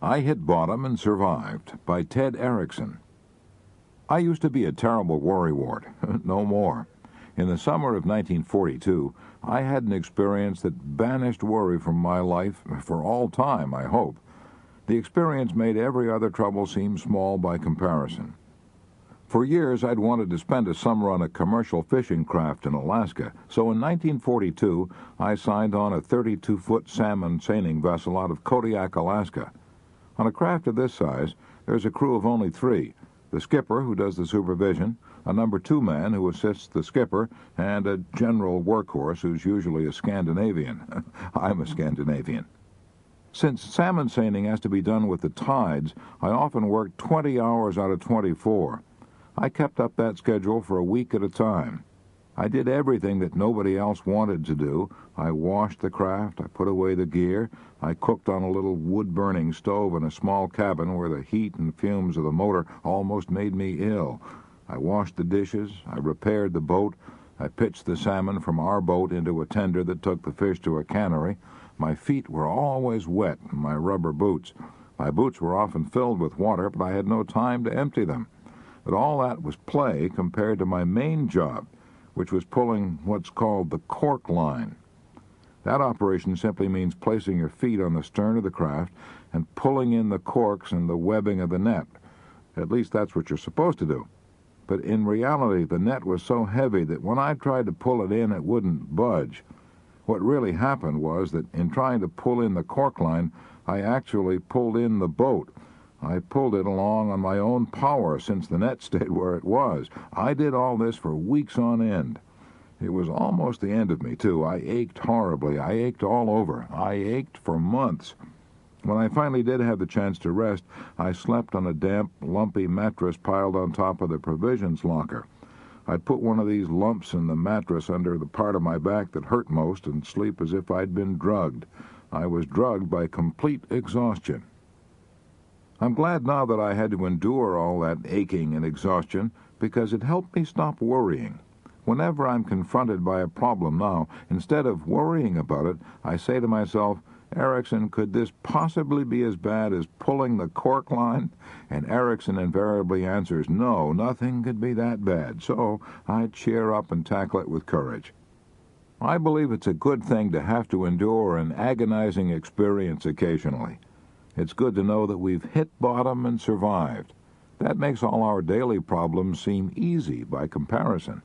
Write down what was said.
I Hit Bottom and Survived by Ted Erickson. I used to be a terrible worrywart. No more. In the summer of 1942, I had an experience that banished worry from my life for all time, I hope. The experience made every other trouble seem small by comparison. For years, I'd wanted to spend a summer on a commercial fishing craft in Alaska, so in 1942, I signed on a 32-foot salmon seining vessel out of Kodiak, Alaska. On a craft of this size, there's a crew of only 3. The skipper, who does the supervision, a number 2 man who assists the skipper, and a general workhorse who's usually a Scandinavian. I'm a Scandinavian. Since salmon seining has to be done with the tides, I often worked 20 hours out of 24. I kept up that schedule for a week at a time. I did everything that nobody else wanted to do. I washed the craft, I put away the gear, I cooked on a little wood-burning stove in a small cabin where the heat and fumes of the motor almost made me ill. I washed the dishes, I repaired the boat, I pitched the salmon from our boat into a tender that took the fish to a cannery. My feet were always wet in my rubber boots. My boots were often filled with water, but I had no time to empty them. But all that was play compared to my main job, which was pulling what's called the cork line. That operation simply means placing your feet on the stern of the craft and pulling in the corks and the webbing of the net. At least that's what you're supposed to do. But in reality, the net was so heavy that when I tried to pull it in, it wouldn't budge. What really happened was that in trying to pull in the cork line, I actually pulled in the boat. I pulled it along on my own power since the net stayed where it was. I did all this for weeks on end. It was almost the end of me, too. I ached horribly. I ached all over. I ached for months. When I finally did have the chance to rest, I slept on a damp, lumpy mattress piled on top of the provisions locker. I'd put one of these lumps in the mattress under the part of my back that hurt most and sleep as if I'd been drugged. I was drugged by complete exhaustion. I'm glad now that I had to endure all that aching and exhaustion because it helped me stop worrying. Whenever I'm confronted by a problem now, instead of worrying about it, I say to myself, Erickson, could this possibly be as bad as pulling the cork line? And Erickson invariably answers, no, nothing could be that bad. So I cheer up and tackle it with courage. I believe it's a good thing to have to endure an agonizing experience occasionally. It's good to know that we've hit bottom and survived. That makes all our daily problems seem easy by comparison.